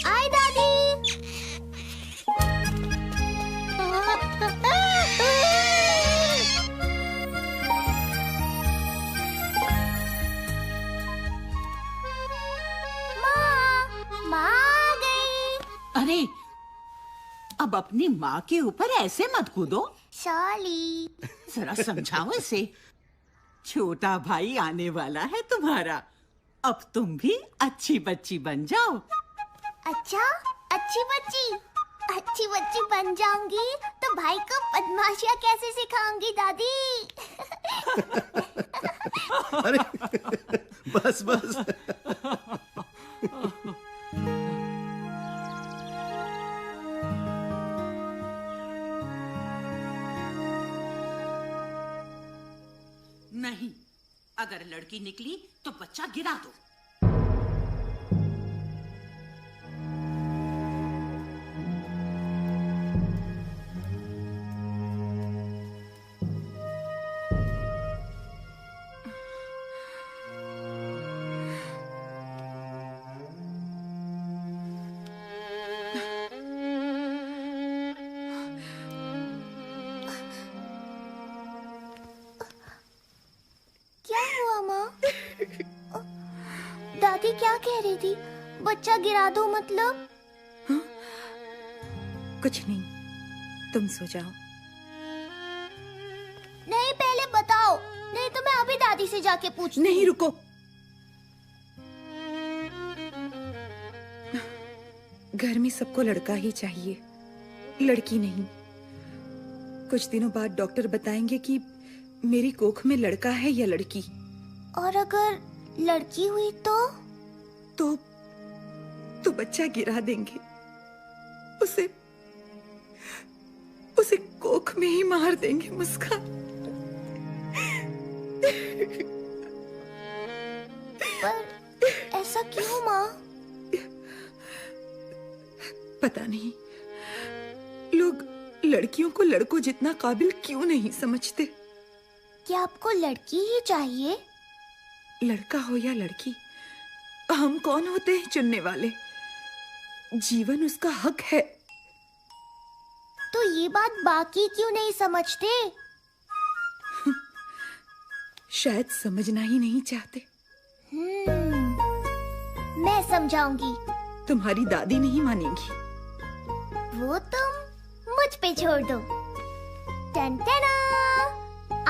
आई दादी। माँ आ गई। अरे, अब अपनी माँ के ऊपर ऐसे मत कूदो। सॉरी। जरा समझाओ इसे। छोटा भाई आने वाला है तुम्हारा। अब तुम भी अच्छी बच्ची बन जाओ। अच्छा, अच्छी बच्ची बन जाऊंगी तो भाई को बदमाशियाँ कैसे सिखाऊंगी दादी? अरे बस बस। नहीं, अगर लड़की निकली तो बच्चा गिरा दो। क्या हुआ माँ? दादी क्या कह रही थी? बच्चा गिरा दो मतलब? हाँ? कुछ नहीं, तुम सो जाओ। नहीं, पहले बताओ, नहीं तो मैं अभी दादी से जाके पूछती। नहीं, रुको। घर में सबको लड़का ही चाहिए, लड़की नहीं। कुछ दिनों बाद डॉक्टर बताएंगे कि मेरी कोख में लड़का है या लड़की। और अगर लड़की हुई तो बच्चा गिरा देंगे। उसे कोख में ही मार देंगे। मुस्कान, पर ऐसा क्यों माँ? पता नहीं, लोग लड़कियों को लड़कों जितना काबिल क्यों नहीं समझते। क्या आपको लड़की ही चाहिए? लड़का हो या लड़की, हम कौन होते हैं चुनने वाले? जीवन उसका हक है। तो ये बात बाकी क्यों नहीं समझते? शायद समझना ही नहीं चाहते। मैं समझाऊंगी। तुम्हारी दादी नहीं मानेगी। वो तुम मुझ पे छोड़ दो। टन-टना!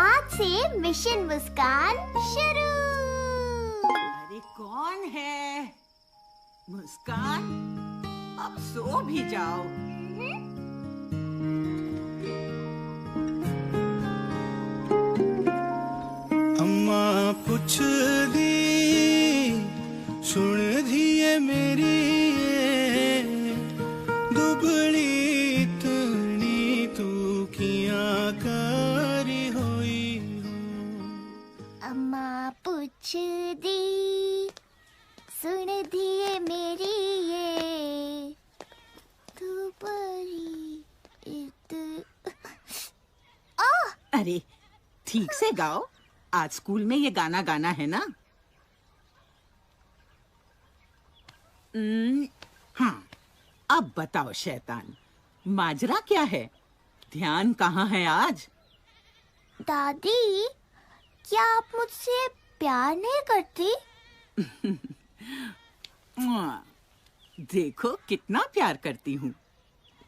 आज से मिशन मुस्कान शुरू। अरे कौन है? मुस्कान, अब सो भी जाओ। अम्मा पुछ दी सुन दिए मेरी दुबली इतनी तू किया करी होई हो। अम्मा पूछ दी सुन दिए मेरी ये तू बड़ी अरे ठीक से गाओ, आज स्कूल में ये गाना गाना है ना। हाँ, अब बताओ शैतान, माजरा क्या है? ध्यान कहाँ है आज? दादी, क्या आप मुझसे प्यार नहीं करती? देखो कितना प्यार करती हूँ।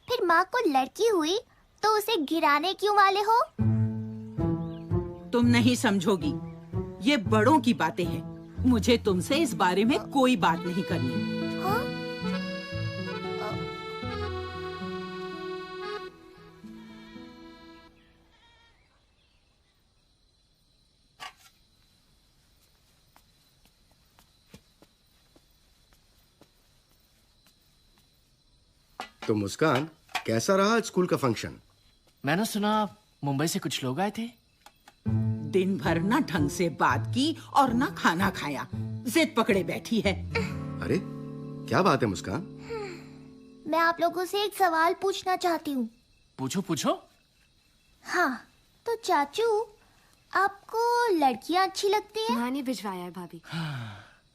फिर माँ को लड़की हुई तो उसे गिराने क्यों वाले हो? तुम नहीं समझोगी, ये बड़ों की बातें हैं। मुझे तुमसे इस बारे में कोई बात नहीं करनी। हाँ? तो मुस्कान, कैसा रहा आज स्कूल का फंक्शन? मैंने सुना मुंबई से कुछ लोग आए थे। दिन भर ना ढंग से बात की और ना खाना खाया, जिद पकड़े बैठी है। अरे क्या बात है मुस्कान? मैं आप लोगों से एक सवाल पूछना चाहती हूँ। पूछो पूछो। हाँ, तो चाचू, आपको लड़कियां अच्छी लगती हैं? माँ ने भिजवाया है भाभी।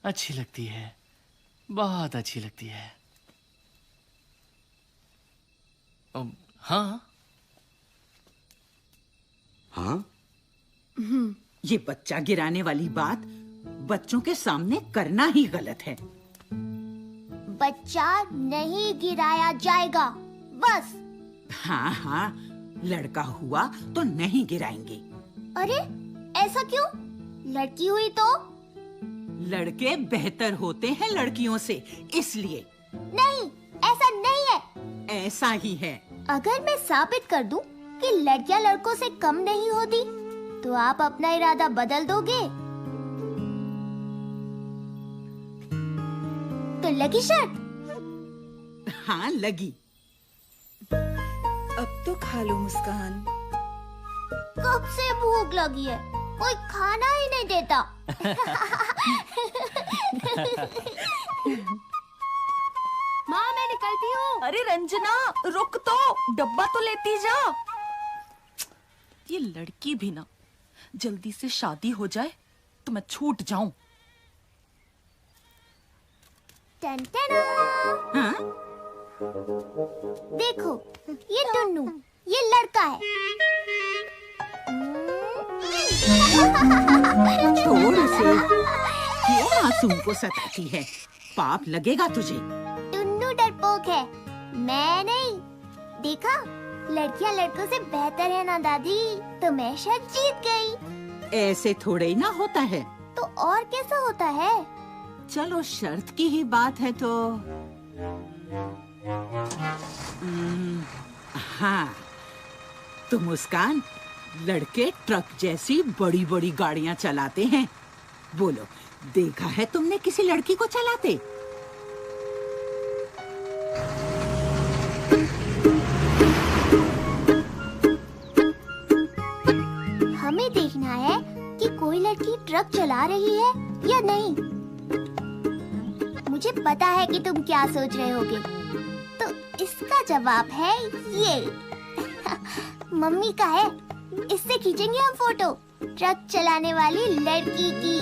अच्छी लगती है, बहुत अच्छी लगती है। हाँ हाँ? ये बच्चा गिराने वाली बात बच्चों के सामने करना ही गलत है। बच्चा नहीं गिराया जाएगा, बस। हाँ हाँ, लड़का हुआ तो नहीं गिराएंगे। अरे ऐसा क्यों? लड़की हुई तो? लड़के बेहतर होते हैं लड़कियों से, इसलिए। नहीं, ऐसा नहीं है। ऐसा ही है। अगर मैं साबित कर दूं कि लड़कियां लड़कों से कम नहीं होती, तो आप अपना इरादा बदल दोगे? तो लगी शर्त? हाँ लगी। अब तो खा लो मुस्कान। कब से भूख लगी है, कोई खाना ही नहीं देता। माँ मैं निकलती हूँ। अरे रंजना रुक तो, डब्बा तो लेती जा। ये लड़की भी ना, जल्दी से शादी हो जाए तो मैं छूट जाऊं। टन टन। हाँ? देखो, ये टुन्नू, ये लड़का है। छोड़ उसे, क्यों मासूम को सताती है? पाप लगेगा तुझे। टुन्नू डरपोक है, मैं नहीं। देखा, लड़कियां लड़कों से बेहतर है ना दादी, तो मैं शायद जीत गई। ऐसे थोड़े ही ना होता है। तो और कैसा होता है? चलो शर्त की ही बात है तो हाँ, तो मुस्कान, लड़के ट्रक जैसी बड़ी बड़ी गाड़ियां चलाते हैं। बोलो, देखा है तुमने किसी लड़की को चलाते? हमें देखना है कि कोई लड़की ट्रक चला रही है या नहीं। मुझे पता है कि तुम क्या सोच रहे होगे, तो इसका जवाब है ये। मम्मी का है, इससे खींचेंगे हम फोटो ट्रक चलाने वाली लड़की की।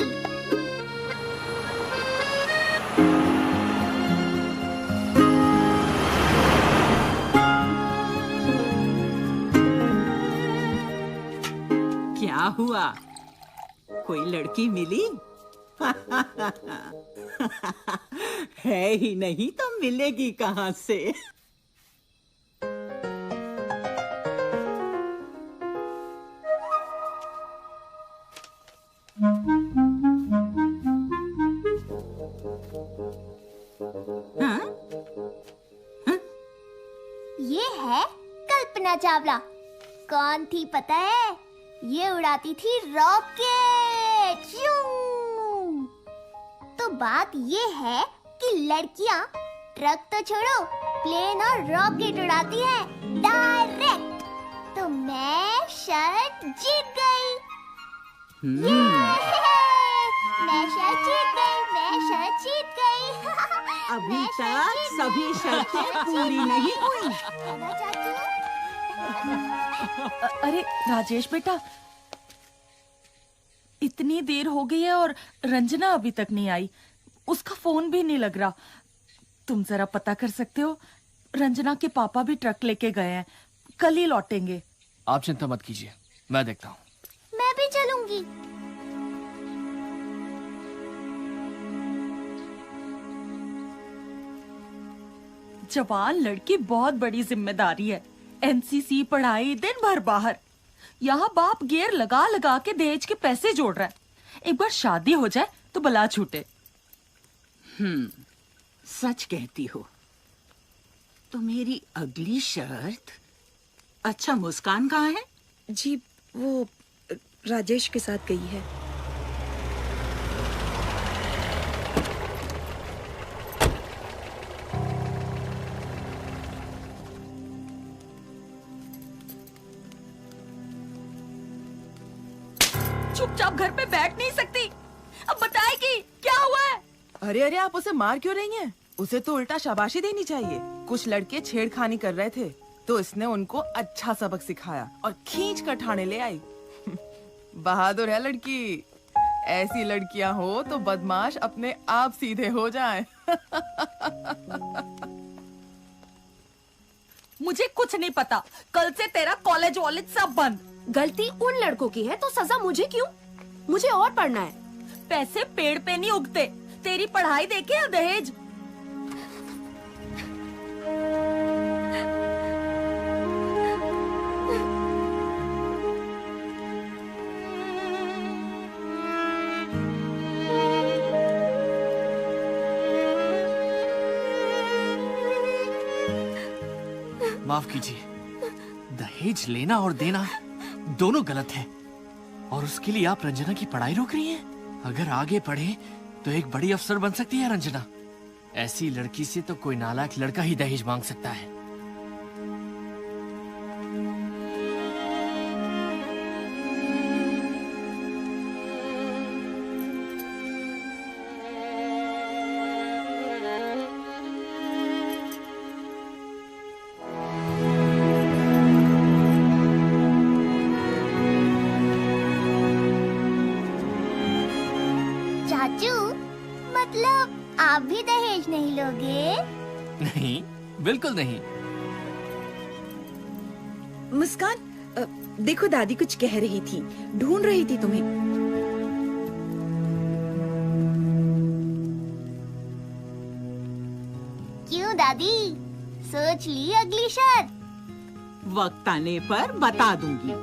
क्या हुआ, कोई लड़की मिली? है ही नहीं तो मिलेगी कहाँ से? हाँ? हाँ? ये है कल्पना चावला। कौन थी पता है? ये उड़ाती थी रॉकेट। श्यूं। तो बात ये है कि लड़कियां ट्रक तो छोड़ो, प्लेन और रॉकेट उड़ाती हैं डायरेक्ट। तो मैं शर्त जीत गई। मैं शर्त जीत गई, मैं शर्त जीत गई। अभी मैं तक शर्त जीत सभी गई। शर्तें पूरी नहीं हुई। है ना चाचू? अरे राजेश बेटा, इतनी देर हो गई है और रंजना अभी तक नहीं आई। उसका फोन भी नहीं लग रहा। तुम जरा पता कर सकते हो? रंजना के पापा भी ट्रक लेके गए हैं, कल ही लौटेंगे। आप चिंता मत कीजिए, मैं देखता हूँ। मैं भी चलूंगी। जवान लड़की, बहुत बड़ी जिम्मेदारी है। एनसीसी, पढ़ाई, दिन भर बाहर। यहाँ बाप गियर लगा लगा के दहेज के पैसे जोड़ रहा है। एक बार शादी हो जाए तो बला छूटे। सच कहती हो। तो मेरी अगली शर्त। अच्छा, मुस्कान कहाँ है? जी वो राजेश के साथ गई है। चुपचाप घर पे बैठ नहीं सकती? अब बताएगी क्या हुआ है? अरे अरे, आप उसे मार क्यों रही हैं? उसे तो उल्टा शाबाशी देनी चाहिए। कुछ लड़के छेड़खानी कर रहे थे, तो इसने उनको अच्छा सबक सिखाया और खींच कर ठाणे ले आई। बहादुर है लड़की। ऐसी लड़कियां हो तो बदमाश अपने आप सीधे हो जाएं। मुझे कुछ नहीं पता। कल से तेरा कॉलेज वॉलेज सब बंद। गलती उन लड़कों की है तो सजा मुझे क्यों? मुझे और पढ़ना है। पैसे पेड़ पे नहीं उगते। तेरी पढ़ाई देखे या दहेज? माफ कीजिए, दहेज लेना और देना दोनों गलत है, और उसके लिए आप रंजना की पढ़ाई रोक रही हैं? अगर आगे पढ़े तो एक बड़ी अफसर बन सकती है रंजना। ऐसी लड़की से तो कोई नालायक लड़का ही दहेज मांग सकता है। चाचू, मतलब आप भी दहेज नहीं लोगे? नहीं, बिल्कुल नहीं। मुस्कान, देखो दादी कुछ कह रही थी, ढूंढ रही थी तुम्हें। क्यों दादी, सोच ली अगली शर्त? वक्त आने पर बता दूंगी।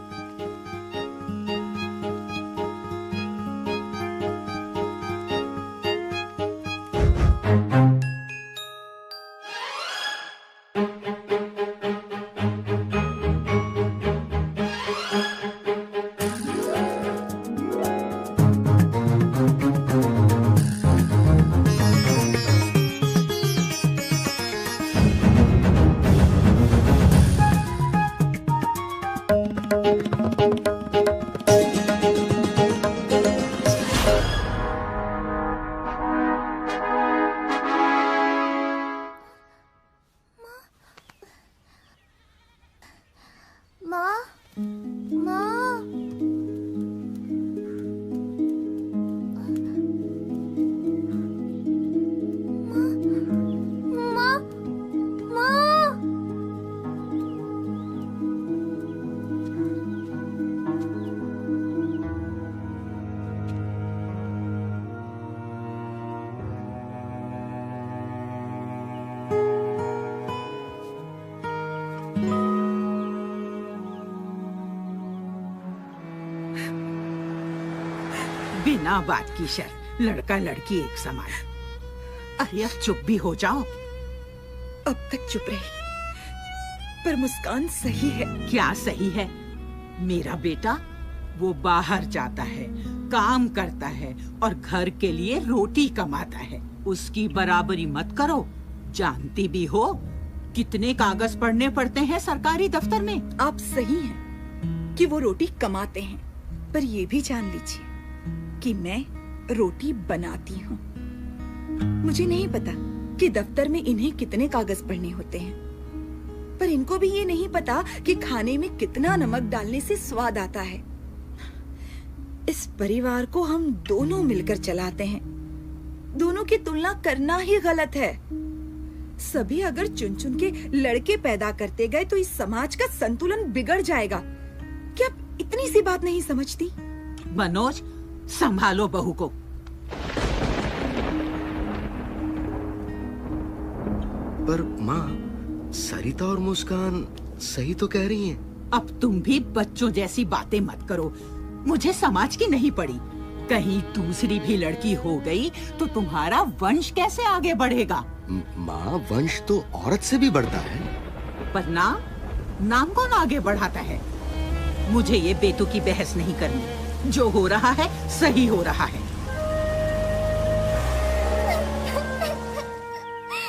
माँ, माँ, माँ, माँ, बिना बात की शर्त, लड़का लड़की एक समान। अरे अब चुप भी हो जाओ। अब तक चुप रही, पर मुस्कान सही है। क्या सही है? मेरा बेटा वो बाहर जाता है, काम करता है और घर के लिए रोटी कमाता है। उसकी बराबरी मत करो। जानती भी हो कितने कागज पढ़ने पड़ते हैं सरकारी दफ्तर में। आप सही हैं कि वो रोटी कमाते हैं, पर ये भी जान लीजिए कि मैं रोटी बनाती हूँ। मुझे नहीं पता कि दफ्तर में इन्हें कितने कागज पढ़ने होते हैं, पर इनको भी ये नहीं पता कि खाने में कितना नमक डालने से स्वाद आता है। इस परिवार को हम दोनों मिलकर चलाते हैं। दोनों की तुलना करना ही गलत है। सभी अगर चुन चुन के लड़के पैदा करते गए तो इस समाज का संतुलन बिगड़ जाएगा। क्या आप इतनी सी बात नहीं समझती? मनोज, संभालो बहू को। पर माँ, सरिता और मुस्कान सही तो कह रही हैं। अब तुम भी बच्चों जैसी बातें मत करो। मुझे समाज की नहीं पड़ी। कहीं दूसरी भी लड़की हो गई तो तुम्हारा वंश कैसे आगे बढ़ेगा? माँ, वंश तो औरत से भी बढ़ता है। पर नाम कौन आगे बढ़ाता है? मुझे ये बेतुकी बहस नहीं करनी। जो हो रहा है सही हो रहा है।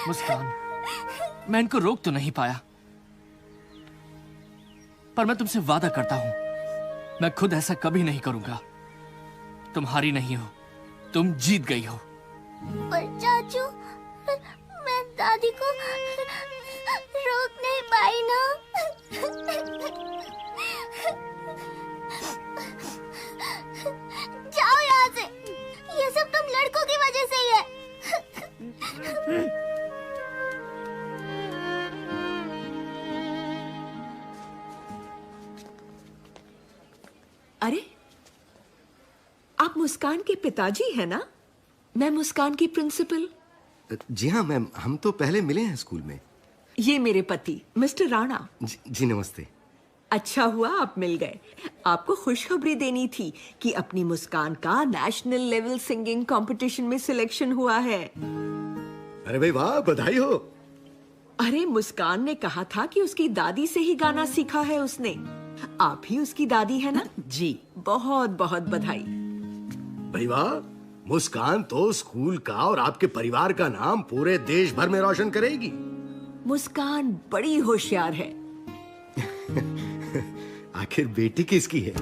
मुस्कान, मैं इनको रोक तो नहीं पाया, पर मैं तुमसे वादा करता हूं, मैं खुद ऐसा कभी नहीं करूंगा। तुम हारी नहीं हो, तुम जीत गई हो। पर चाचू, मैं दादी को रोक नहीं पाई ना। जाओ यहाँ से, ये सब तुम लड़कों की वजह से ही है। अरे, आप मुस्कान के पिताजी हैं ना? मैं मुस्कान की प्रिंसिपल। जी हाँ मैम, हम तो पहले मिले हैं स्कूल में। ये मेरे पति मिस्टर राणा। जी नमस्ते। अच्छा हुआ आप मिल गए। आपको खुशखबरी देनी थी कि अपनी मुस्कान का नेशनल लेवल सिंगिंग कंपटीशन में सिलेक्शन हुआ है। अरे भाई वाह, बधाई हो। अरे, मुस्कान ने कहा था कि उसकी दादी से ही गाना सीखा है उसने। आप ही उसकी दादी है ना? जी। बहुत बहुत बधाई। भाई वाह, मुस्कान तो स्कूल का और आपके परिवार का नाम पूरे देश भर में रोशन करेगी। मुस्कान बड़ी होशियार है। आखिर बेटी किसकी है?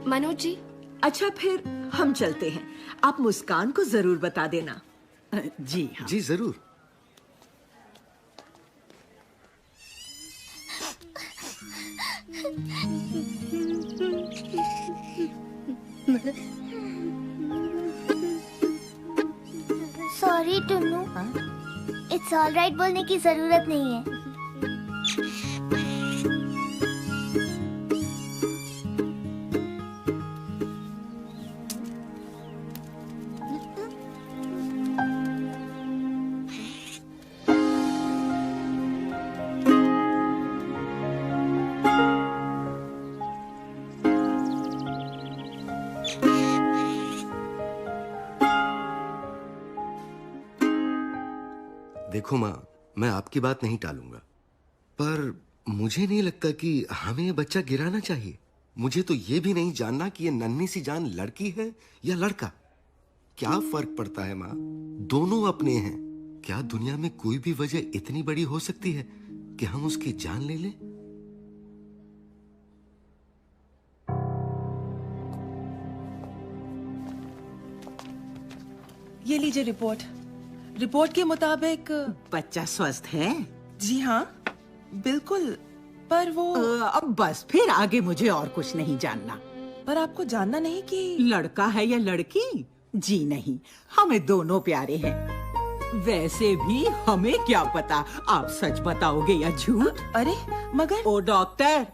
मनोज जी। अच्छा, फिर हम चलते हैं। आप मुस्कान को जरूर बता देना। जी हाँ। जी जरूर। सॉरी टुन्नू, इट्स ऑलराइट बोलने की जरूरत नहीं है। देखो माँ, मैं आपकी बात नहीं टालूंगा, पर मुझे नहीं लगता कि हमें ये बच्चा गिराना चाहिए। मुझे तो ये भी नहीं जानना कि ये नन्ही सी जान लड़की है या लड़का। क्या फर्क पड़ता है माँ, दोनों अपने हैं। क्या दुनिया में कोई भी वजह इतनी बड़ी हो सकती है कि हम उसकी जान ले लें? ये लीजिए रिपोर्ट। रिपोर्ट के मुताबिक बच्चा स्वस्थ है? जी हाँ, बिल्कुल। पर वो अब बस, फिर आगे मुझे और कुछ नहीं जानना। पर आपको जानना नहीं कि लड़का है या लड़की? जी नहीं, हमें दोनों प्यारे हैं। वैसे भी हमें क्या पता आप सच बताओगे या झूठ। अरे मगर ओ डॉक्टर,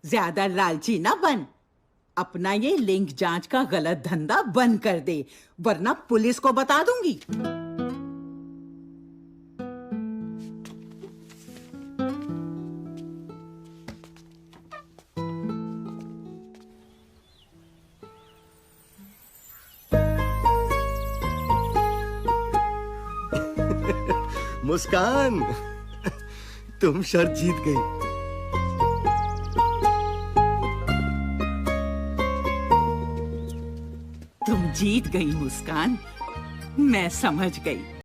ज्यादा लालची ना बन। अपना ये लिंग जांच का गलत धंधा बंद कर दे, वरना पुलिस को बता दूंगी। मुस्कान, तुम शर्त जीत गई। तुम जीत गई मुस्कान, मैं समझ गई।